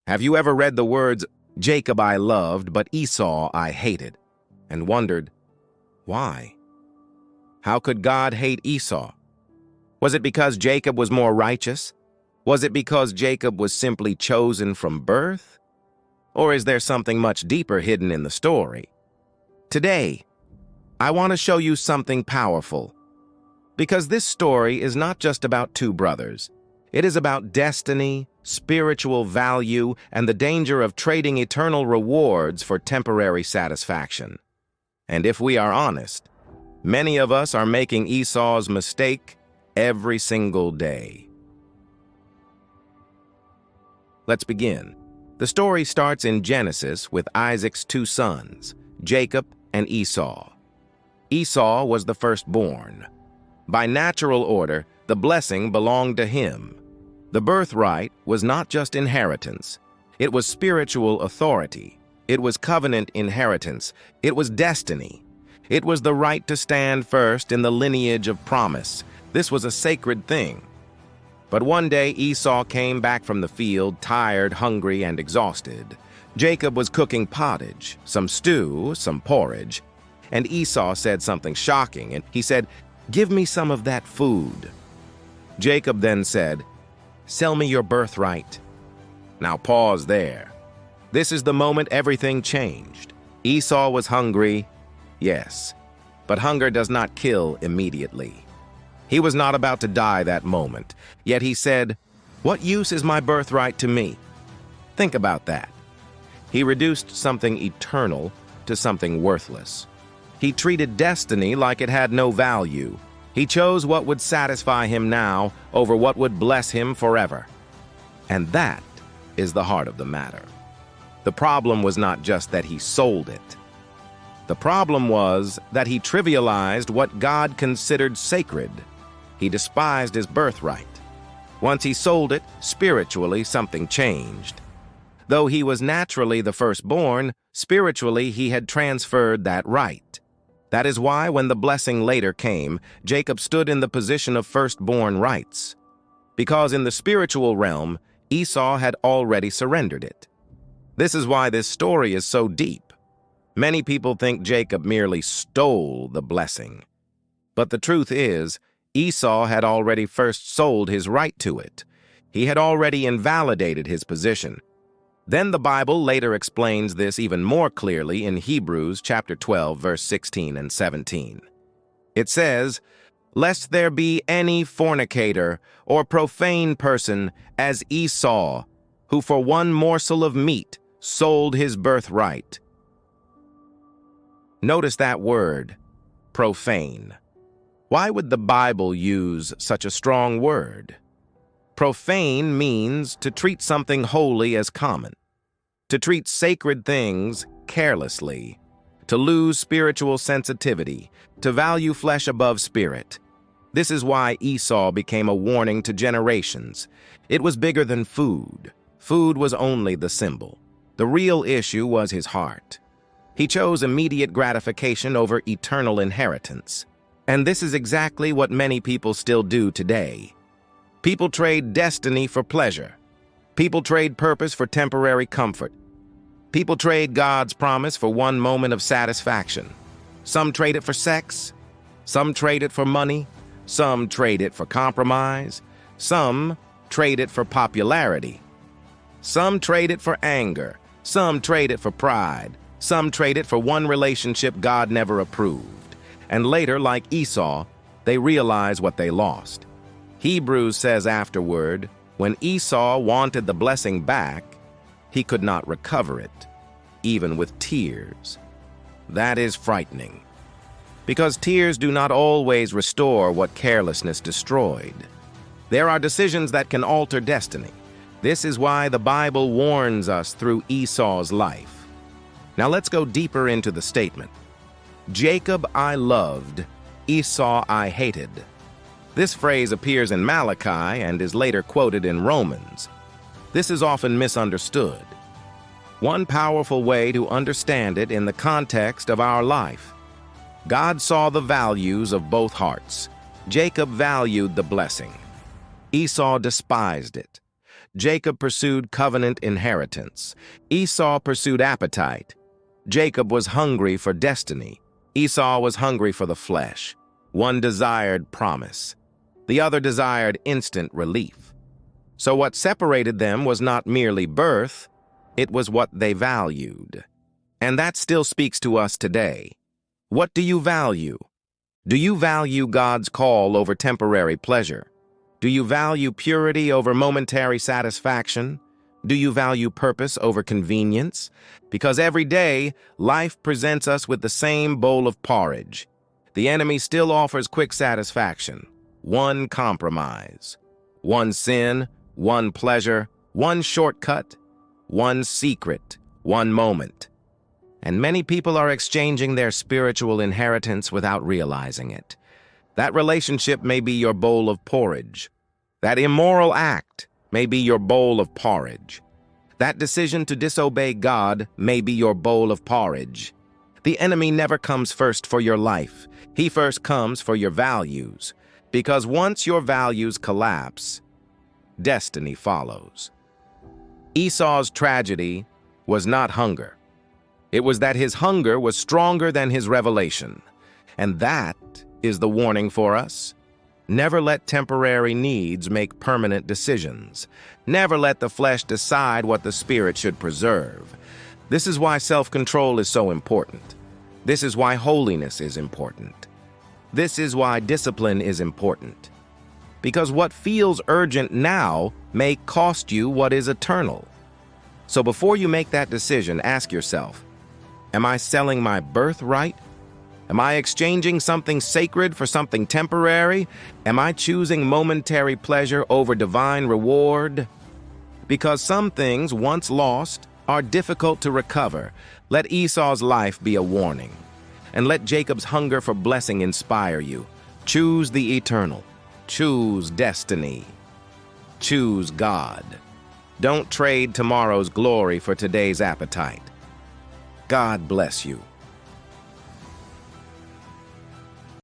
Have you ever read the words, "Jacob I loved, but Esau I hated," and wondered, why? How could God hate Esau? Was it because Jacob was more righteous? Was it because Jacob was simply chosen from birth? Or is there something much deeper hidden in the story? Today, I want to show you something powerful. Because this story is not just about two brothers. It is about destiny, spiritual value, and the danger of trading eternal rewards for temporary satisfaction. And if we are honest, many of us are making Esau's mistake every single day. Let's begin. The story starts in Genesis with Isaac's two sons, Jacob and Esau. Esau was the firstborn. By natural order, the blessing belonged to him. The birthright was not just inheritance. It was spiritual authority. It was covenant inheritance. It was destiny. It was the right to stand first in the lineage of promise. This was a sacred thing. But one day Esau came back from the field, tired, hungry, and exhausted. Jacob was cooking pottage, some stew, some porridge, and Esau said something shocking, and he said, "Give me some of that food." Jacob then said, "Sell me your birthright." Now pause there. This is the moment everything changed. Esau was hungry, yes, but hunger does not kill immediately. He was not about to die that moment, yet he said, "What use is my birthright to me?" Think about that. He reduced something eternal to something worthless. He treated destiny like it had no value. He chose what would satisfy him now over what would bless him forever. And that is the heart of the matter. The problem was not just that he sold it. The problem was that he trivialized what God considered sacred. He despised his birthright. Once he sold it, spiritually something changed. Though he was naturally the firstborn, spiritually he had transferred that right. That is why when the blessing later came, Jacob stood in the position of firstborn rights. Because in the spiritual realm, Esau had already surrendered it. This is why this story is so deep. Many people think Jacob merely stole the blessing. But the truth is, Esau had already first sold his right to it. He had already invalidated his position. Then the Bible later explains this even more clearly in Hebrews chapter 12, verse 16 and 17. It says, "Lest there be any fornicator or profane person as Esau, who for one morsel of meat sold his birthright." Notice that word, profane. Why would the Bible use such a strong word? Profane means to treat something holy as common, to treat sacred things carelessly, to lose spiritual sensitivity, to value flesh above spirit. This is why Esau became a warning to generations. It was bigger than food. Food was only the symbol. The real issue was his heart. He chose immediate gratification over eternal inheritance. And this is exactly what many people still do today. People trade destiny for pleasure. People trade purpose for temporary comfort. People trade God's promise for one moment of satisfaction. Some trade it for sex. Some trade it for money. Some trade it for compromise. Some trade it for popularity. Some trade it for anger. Some trade it for pride. Some trade it for one relationship God never approved. And later, like Esau, they realize what they lost. Hebrews says afterward, when Esau wanted the blessing back, he could not recover it, even with tears. That is frightening, because tears do not always restore what carelessness destroyed. There are decisions that can alter destiny. This is why the Bible warns us through Esau's life. Now let's go deeper into the statement. Jacob I loved, Esau I hated. This phrase appears in Malachi and is later quoted in Romans. This is often misunderstood. One powerful way to understand it in the context of our life. God saw the values of both hearts. Jacob valued the blessing. Esau despised it. Jacob pursued covenant inheritance. Esau pursued appetite. Jacob was hungry for destiny. Esau was hungry for the flesh. One desired promise. The other desired instant relief. So what separated them was not merely birth, it was what they valued. And that still speaks to us today. What do you value? Do you value God's call over temporary pleasure? Do you value purity over momentary satisfaction? Do you value purpose over convenience? Because every day, life presents us with the same bowl of porridge. The enemy still offers quick satisfaction. One compromise. One sin, one pleasure, one shortcut, one secret, one moment. And many people are exchanging their spiritual inheritance without realizing it. That relationship may be your bowl of porridge. That immoral act may be your bowl of porridge. That decision to disobey God may be your bowl of porridge. The enemy never comes first for your life. He first comes for your values. Because once your values collapse, destiny follows. Esau's tragedy was not hunger. It was that his hunger was stronger than his revelation. And that is the warning for us. Never let temporary needs make permanent decisions. Never let the flesh decide what the spirit should preserve. This is why self-control is so important. This is why holiness is important. This is why discipline is important. Because what feels urgent now may cost you what is eternal. So before you make that decision, ask yourself, am I selling my birthright? Am I exchanging something sacred for something temporary? Am I choosing momentary pleasure over divine reward? Because some things, once lost, are difficult to recover. Let Esau's life be a warning. And let Jacob's hunger for blessing inspire you. Choose the eternal. Choose destiny. Choose God. Don't trade tomorrow's glory for today's appetite. God bless you.